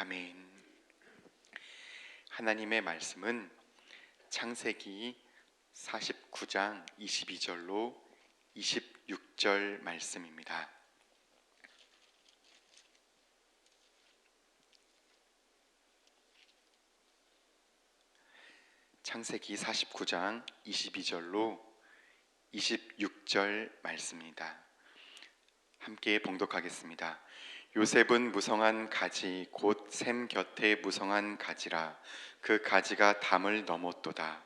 아멘. 하나님의 말씀은 창세기 49장 22절로 26절 말씀입니다. 창세기 49장 22절로 26절 말씀입니다. 함께 봉독하겠습니다. 요셉은 무성한 가지 곧 샘 곁에 무성한 가지라. 그 가지가 담을 넘었도다.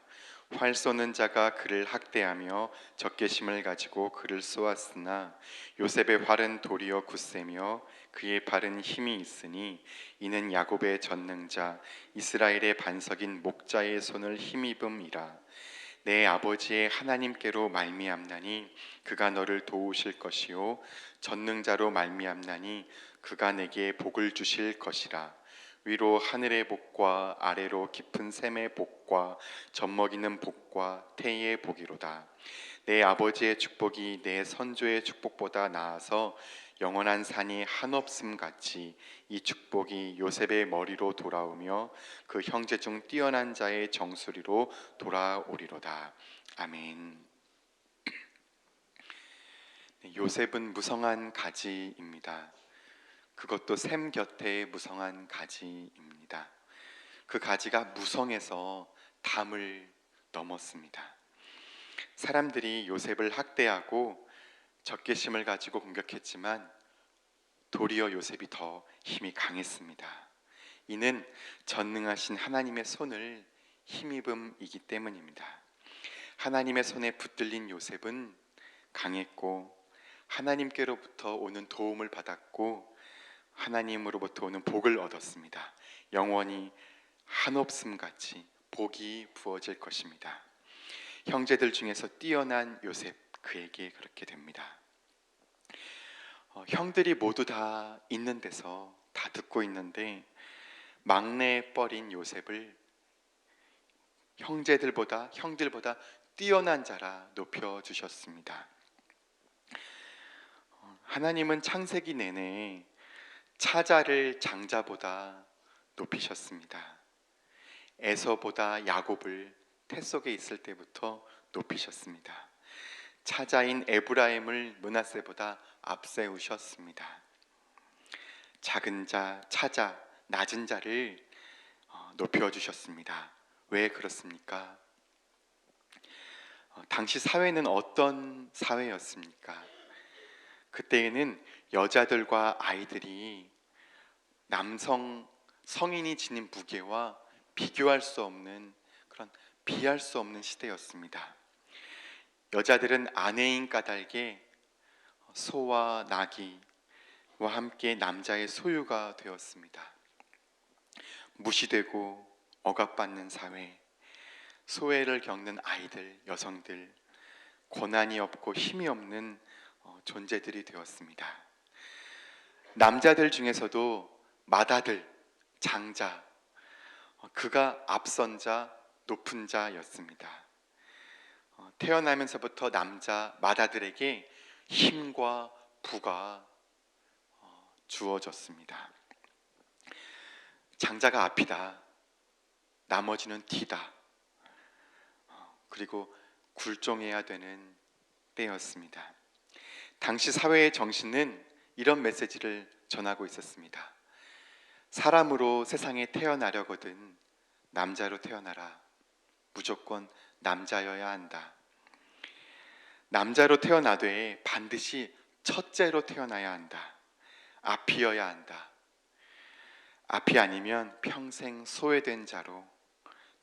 활 쏘는 자가 그를 학대하며 적개심을 가지고 그를 쏘았으나 요셉의 활은 도리어 굳세며 그의 발은 힘이 있으니 이는 야곱의 전능자 이스라엘의 반석인 목자의 손을 힘입음이라. 내 아버지의 하나님께로 말미암나니 그가 너를 도우실 것이요 전능자로 말미암나니 그가 내게 복을 주실 것이라. 위로 하늘의 복과 아래로 깊은 샘의 복과 젖먹이는 복과 태의 복이로다. 내 아버지의 축복이 내 선조의 축복보다 나아서 영원한 산이 한없음 같이 이 축복이 요셉의 머리로 돌아오며 그 형제 중 뛰어난 자의 정수리로 돌아오리로다. 아멘. 요셉은 무성한 가지입니다. 그것도 샘 곁에 무성한 가지입니다. 그 가지가 무성해서 담을 넘었습니다. 사람들이 요셉을 학대하고 적개심을 가지고 공격했지만 도리어 요셉이 더 힘이 강했습니다. 이는 전능하신 하나님의 손을 힘입음이기 때문입니다. 하나님의 손에 붙들린 요셉은 강했고 하나님께로부터 오는 도움을 받았고 하나님으로부터 오는 복을 얻었습니다. 영원히 한없음같이 복이 부어질 것입니다. 형제들 중에서 뛰어난 요셉, 그에게 그렇게 됩니다. 형들이 모두 다 있는 데서 다 듣고 있는데 막내 뻘인 요셉을 형들보다 뛰어난 자라 높여주셨습니다. 하나님은 창세기 내내 차자를 장자보다 높이셨습니다. 에서보다 야곱을 태 속에 있을 때부터 높이셨습니다. 차자인 에브라임을 므낫세보다 앞세우셨습니다. 작은 자, 차자, 낮은 자를 높여주셨습니다. 왜 그렇습니까? 당시 사회는 어떤 사회였습니까? 그때에는 여자들과 아이들이 성인이 지닌 무게와 비교할 수 없는 그런 비할 수 없는 시대였습니다. 여자들은 아내인 까닭에 소와 나귀와 함께 남자의 소유가 되었습니다. 무시되고 억압받는 사회, 소외를 겪는 아이들, 여성들, 고난이 없고 힘이 없는 존재들이 되었습니다. 남자들 중에서도 맏아들, 장자, 그가 앞선 자, 높은 자였습니다. 태어나면서부터 남자 맏아들에게 힘과 부가 주어졌습니다. 장자가 앞이다, 나머지는 뒤다. 그리고 굴종해야 되는 때였습니다. 당시 사회의 정신은 이런 메시지를 전하고 있었습니다. 사람으로 세상에 태어나려거든 남자로 태어나라. 무조건 남자여야 한다. 남자로 태어나되 반드시 첫째로 태어나야 한다. 앞이어야 한다. 앞이 아니면 평생 소외된 자로,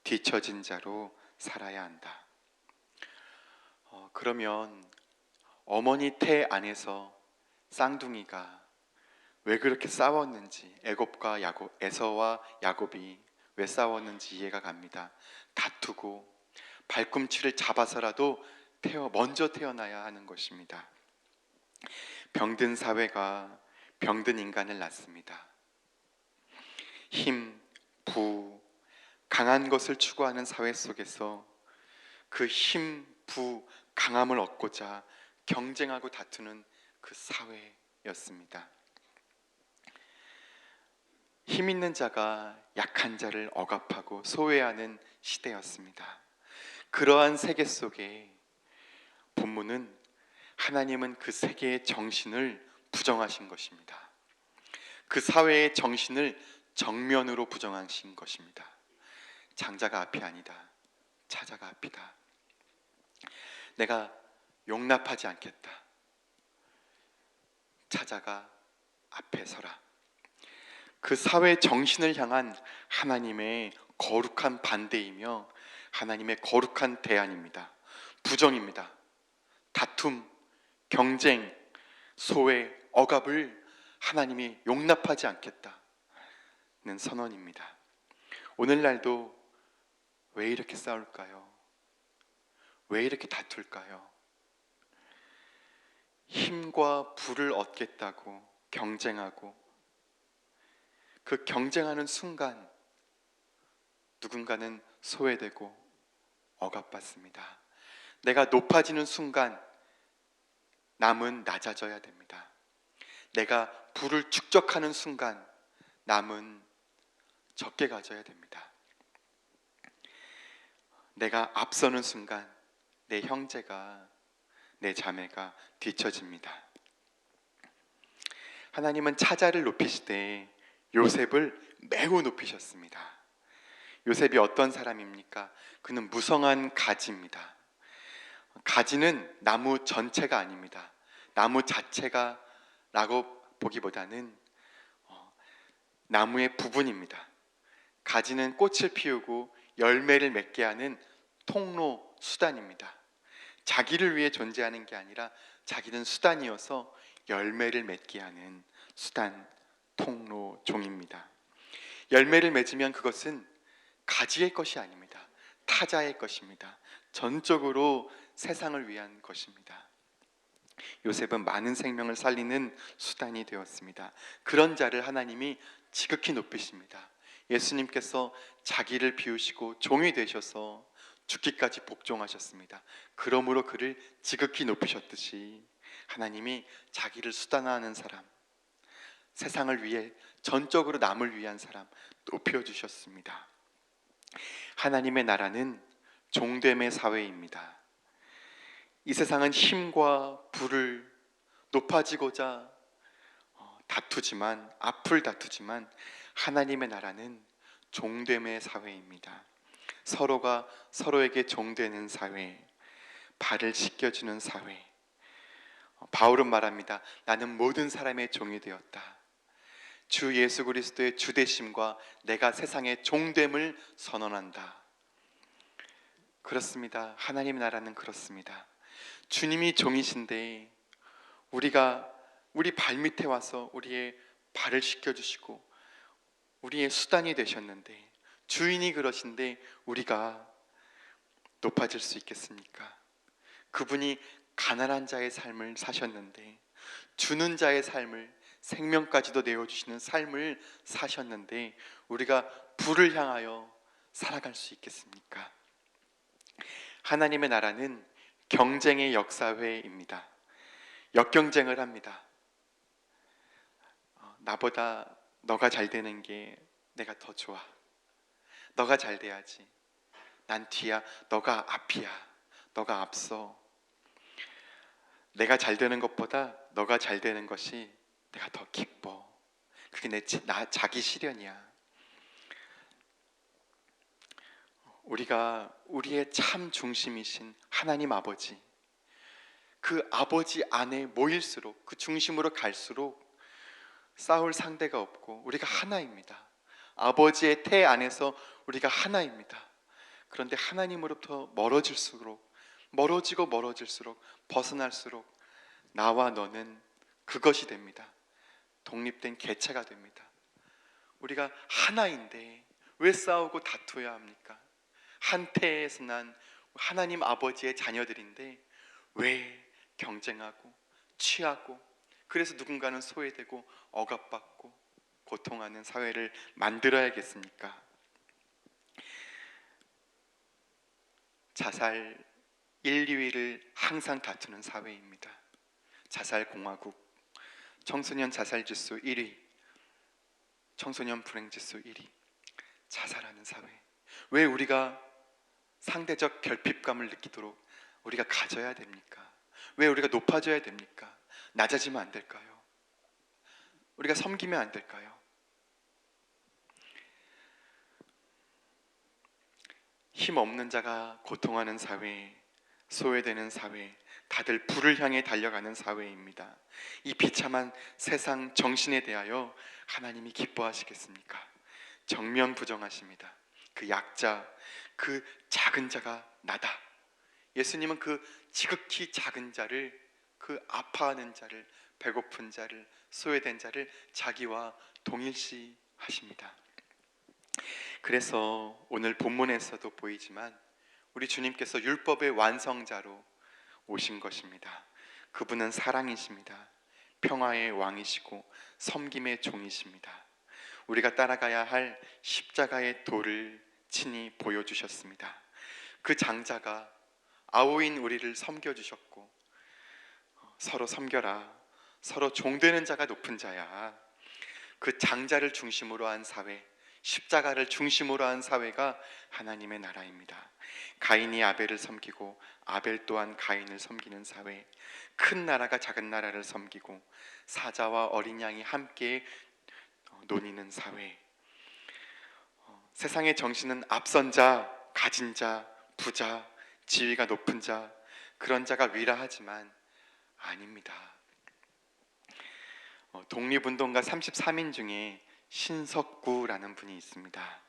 뒤처진 자로 살아야 한다. 그러면 어머니 태 안에서 쌍둥이가 왜 그렇게 싸웠는지, 에서와 야곱이 왜 싸웠는지 이해가 갑니다. 다투고 발꿈치를 잡아서라도 먼저 태어나야 하는 것입니다. 병든 사회가 병든 인간을 낳습니다. 힘, 부, 강한 것을 추구하는 사회 속에서 그 힘, 부, 강함을 얻고자 경쟁하고 다투는 그 사회였습니다. 힘 있는 자가 약한 자를 억압하고 소외하는 시대였습니다. 그러한 세계 속에 본문은 하나님은 그 세계의 정신을 부정하신 것입니다. 그 사회의 정신을 정면으로 부정하신 것입니다. 장자가 앞이 아니다. 차자가 앞이다. 내가 용납하지 않겠다. 차자가 앞에 서라. 그 사회 정신을 향한 하나님의 거룩한 반대이며 하나님의 거룩한 대안입니다. 부정입니다. 다툼, 경쟁, 소외, 억압을 하나님이 용납하지 않겠다는 선언입니다. 오늘날도 왜 이렇게 싸울까요? 왜 이렇게 다툴까요? 힘과 부를 얻겠다고 경쟁하고 그 경쟁하는 순간 누군가는 소외되고 억압받습니다. 내가 높아지는 순간 남은 낮아져야 됩니다. 내가 부를 축적하는 순간 남은 적게 가져야 됩니다. 내가 앞서는 순간 내 형제가, 내 자매가 뒤처집니다. 하나님은 차자를 높이시되 요셉을 매우 높이셨습니다. 요셉이 어떤 사람입니까? 그는 무성한 가지입니다. 가지는 나무 전체가 아닙니다. 나무 자체가 라고 보기보다는 나무의 부분입니다. 가지는 꽃을 피우고 열매를 맺게 하는 통로, 수단입니다. 자기를 위해 존재하는 게 아니라 자기는 수단이어서 열매를 맺게 하는 수단, 통로, 종입니다. 열매를 맺으면 그것은 가지의 것이 아닙니다. 타자의 것입니다. 전적으로 세상을 위한 것입니다. 요셉은 많은 생명을 살리는 수단이 되었습니다. 그런 자를 하나님이 지극히 높이십니다. 예수님께서 자기를 비우시고 종이 되셔서 죽기까지 복종하셨습니다. 그러므로 그를 지극히 높이셨듯이 하나님이 자기를 수단화하는 사람, 세상을 위해 전적으로 남을 위한 사람 높여주셨습니다. 하나님의 나라는 종됨의 사회입니다. 이 세상은 힘과 부를 높아지고자 다투지만, 앞을 다투지만 하나님의 나라는 종됨의 사회입니다. 서로가 서로에게 종되는 사회, 발을 씻겨주는 사회. 바울은 말합니다. 나는 모든 사람의 종이 되었다. 주 예수 그리스도의 주되심과 내가 세상의 종됨을 선언한다. 그렇습니다. 하나님의 나라는 그렇습니다. 주님이 종이신데 우리가 우리 발밑에 와서 우리의 발을 씻겨주시고 우리의 수단이 되셨는데, 주인이 그러신데 우리가 높아질 수 있겠습니까? 그분이 가난한 자의 삶을 사셨는데, 주는 자의 삶을, 생명까지도 내어주시는 삶을 사셨는데 우리가 부를 향하여 살아갈 수 있겠습니까? 하나님의 나라는 경쟁의 역사회입니다. 역경쟁을 합니다. 나보다 너가 잘 되는 게 내가 더 좋아. 너가 잘 돼야지. 난 뒤야. 너가 앞이야. 너가 앞서. 내가 잘 되는 것보다 너가 잘 되는 것이 내가 더 기뻐. 그게 나 자기 실현이야. 우리가 우리의 참 중심이신 하나님 아버지, 그 아버지 안에 모일수록, 그 중심으로 갈수록 싸울 상대가 없고 우리가 하나입니다. 아버지의 태 안에서 우리가 하나입니다. 그런데 하나님으로부터 멀어질수록 벗어날수록 나와 너는 그것이 됩니다. 독립된 개체가 됩니다. 우리가 하나인데 왜 싸우고 다투어야 합니까? 한 태에서 난 하나님 아버지의 자녀들인데 왜 경쟁하고 취하고, 그래서 누군가는 소외되고 억압받고 고통하는 사회를 만들어야겠습니까? 자살 1, 2위를 항상 다투는 사회입니다. 자살 공화국, 청소년 자살 지수 1위, 청소년 불행지수 1위, 자살하는 사회. 왜 우리가 상대적 결핍감을 느끼도록 우리가 가져야 됩니까? 왜 우리가 높아져야 됩니까? 낮아지면 안 될까요? 우리가 섬기면 안 될까요? 힘 없는 자가 고통하는 사회, 소외되는 사회, 다들 불을 향해 달려가는 사회입니다. 이 비참한 세상 정신에 대하여 하나님이 기뻐하시겠습니까? 정면 부정하십니다. 그 약자, 그 작은 자가 나다. 예수님은 그 지극히 작은 자를, 그 아파하는 자를, 배고픈 자를, 소외된 자를 자기와 동일시 하십니다. 그래서 오늘 본문에서도 보이지만 우리 주님께서 율법의 완성자로 오신 것입니다. 그분은 사랑이십니다. 평화의 왕이시고 섬김의 종이십니다. 우리가 따라가야 할 십자가의 도를 친히 보여주셨습니다. 그 장자가 아우인 우리를 섬겨주셨고, 서로 섬겨라, 서로 종되는 자가 높은 자야. 그 장자를 중심으로 한 사회, 십자가를 중심으로 한 사회가 하나님의 나라입니다. 가인이 아벨을 섬기고 아벨 또한 가인을 섬기는 사회, 큰 나라가 작은 나라를 섬기고 사자와 어린 양이 함께 논의는 사회. 세상의 정신은 앞선 자, 가진 자, 부자, 지위가 높은 자, 그런 자가 위라하지만 아닙니다. 독립운동가 33인 중에 신석구라는 분이 있습니다.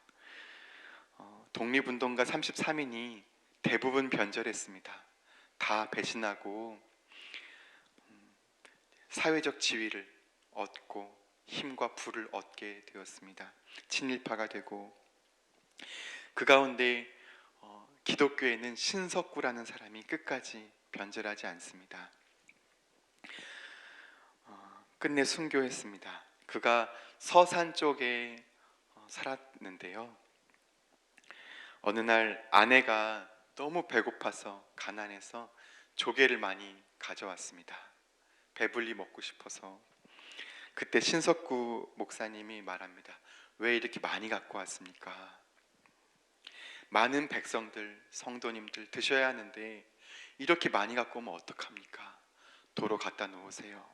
독립운동가 33인이 대부분 변절했습니다. 다 배신하고 사회적 지위를 얻고 힘과 부를 얻게 되었습니다. 친일파가 되고, 그 가운데 기독교에는 신석구라는 사람이 끝까지 변절하지 않습니다. 끝내 순교했습니다. 그가 서산 쪽에 살았는데요, 어느 날 아내가 너무 배고파서 가난해서 조개를 많이 가져왔습니다. 배불리 먹고 싶어서. 그때 신석구 목사님이 말합니다. 왜 이렇게 많이 갖고 왔습니까? 많은 백성들, 성도님들 드셔야 하는데 이렇게 많이 갖고 오면 어떡합니까? 도로 갖다 놓으세요.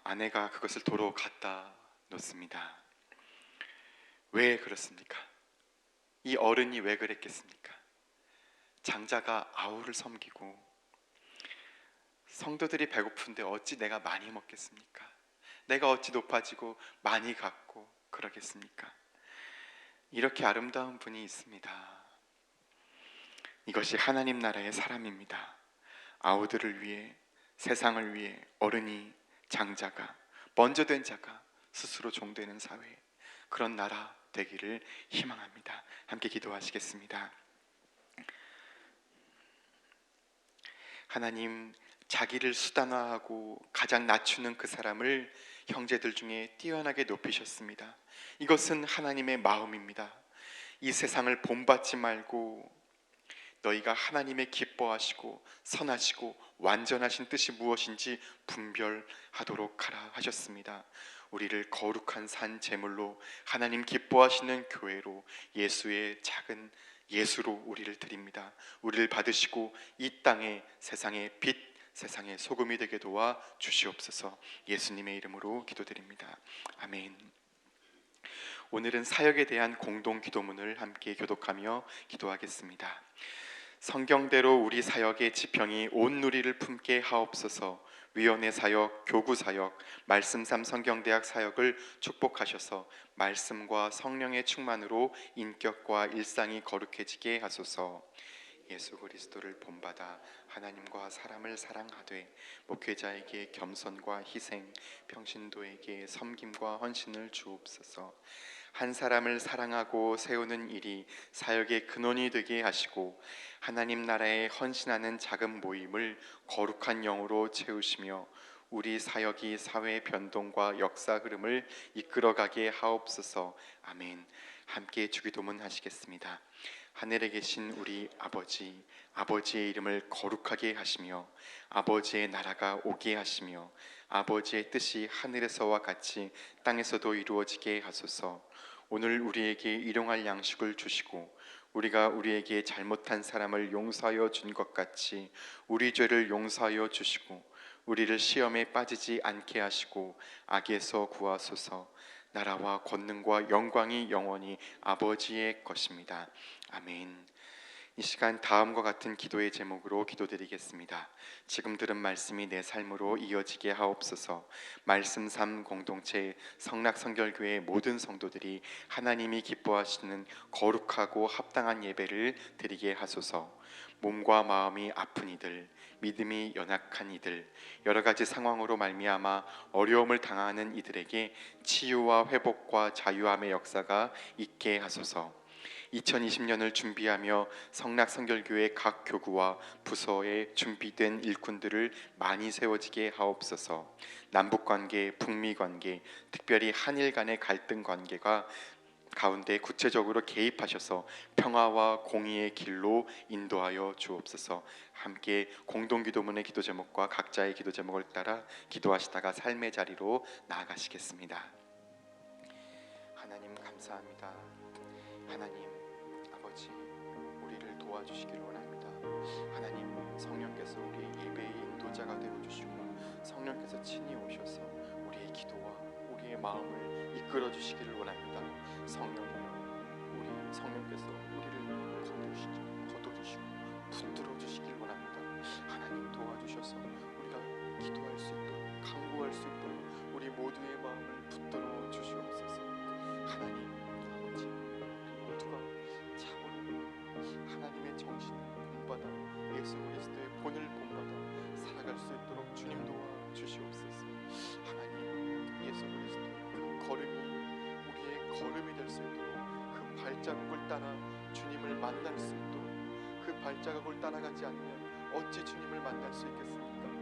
아내가 그것을 도로 갖다 놓습니다. 왜 그렇습니까? 이 어른이 왜 그랬겠습니까? 장자가 아우를 섬기고 성도들이 배고픈데 어찌 내가 많이 먹겠습니까? 내가 어찌 높아지고 많이 갖고 그러겠습니까? 이렇게 아름다운 분이 있습니다. 이것이 하나님 나라의 사람입니다. 아우들을 위해, 세상을 위해 어른이, 장자가, 먼저 된 자가 스스로 종되는 사회, 그런 나라 되기를 희망합니다. 함께 기도하시겠습니다. 하나님, 자기를 수단화하고 가장 낮추는 그 사람을 형제들 중에 뛰어나게 높이셨습니다. 이것은 하나님의 마음입니다. 이 세상을 본받지 말고 너희가 하나님의 기뻐하시고 선하시고 완전하신 뜻이 무엇인지 분별하도록 하라 하셨습니다. 우리를 거룩한 산 제물로 하나님 기뻐하시는 교회로, 예수의 작은 예수로 우리를 드립니다. 우리를 받으시고 이 땅에 세상의 빛, 세상의 소금이 되게 도와 주시옵소서. 예수님의 이름으로 기도드립니다. 아멘. 오늘은 사역에 대한 공동 기도문을 함께 교독하며 기도하겠습니다. 성경대로 우리 사역의 지평이 온 누리를 품게 하옵소서. 위원회 사역, 교구 사역, 말씀삼 성경대학 사역을 축복하셔서 말씀과 성령의 충만으로 인격과 일상이 거룩해지게 하소서. 예수 그리스도를 본받아 하나님과 사람을 사랑하되 목회자에게 겸손과 희생, 평신도에게 섬김과 헌신을 주옵소서. 한 사람을 사랑하고 세우는 일이 사역의 근원이 되게 하시고 하나님 나라에 헌신하는 작은 모임을 거룩한 영으로 채우시며 우리 사역이 사회 변동과 역사 흐름을 이끌어가게 하옵소서. 아멘. 함께 주기도문 하시겠습니다. 하늘에 계신 우리 아버지, 아버지의 이름을 거룩하게 하시며 아버지의 나라가 오게 하시며 아버지의 뜻이 하늘에서와 같이 땅에서도 이루어지게 하소서. 오늘 우리에게 일용할 양식을 주시고 우리가 우리에게 잘못한 사람을 용서하여 준 것 같이 우리 죄를 용서하여 주시고 우리를 시험에 빠지지 않게 하시고 악에서 구하소서. 나라와 권능과 영광이 영원히 아버지의 것입니다. 아멘. 이 시간 다음과 같은 기도의 제목으로 기도드리겠습니다. 지금 들은 말씀이 내 삶으로 이어지게 하옵소서. 말씀 삶 공동체 성락성결교회 모든 성도들이 하나님이 기뻐하시는 거룩하고 합당한 예배를 드리게 하소서. 몸과 마음이 아픈 이들, 믿음이 연약한 이들, 여러 가지 상황으로 말미암아 어려움을 당하는 이들에게 치유와 회복과 자유함의 역사가 있게 하소서. 2020년을 준비하며 성락성결교회 각 교구와 부서에 준비된 일꾼들을 많이 세워지게 하옵소서. 남북관계, 북미관계, 특별히 한일 간의 갈등 관계가 가운데 구체적으로 개입하셔서 평화와 공의의 길로 인도하여 주옵소서. 함께 공동기도문의 기도 제목과 각자의 기도 제목을 따라 기도하시다가 삶의 자리로 나아가시겠습니다. 하나님 감사합니다. 하나님 아버지, 우리를 도와주시기를 원합니다. 하나님, 성령께서 우리의 예배의 인도자가 되어주시고 성령께서 친히 오셔서 우리의 기도와 우리의 마음을 이끌어 주시기를 원합니다. 성령께서 우리를 거두시고 붙들어 주시기를 원합니다. 하나님 도와주셔서 우리가 기도할 수 있도록, 간구할 수 있도록 우리 모두의 마음을 붙들어 주시옵소서. 하나님 아버지, 우리 모두가 차오르는 하나님의 정신을 본받아 예수 그리스도의 본을 본받아 살아갈 수 있도록 주님 도와 주시옵소서. 하나님, 예수 그리스도의 그 걸음이 우리의 걸음이 될 수 있도록, 그 발자국을 따라 주님을 만날 수 있도록, 그 발자국을 따라가지 않으면 어찌 주님을 만날 수 있겠습니까?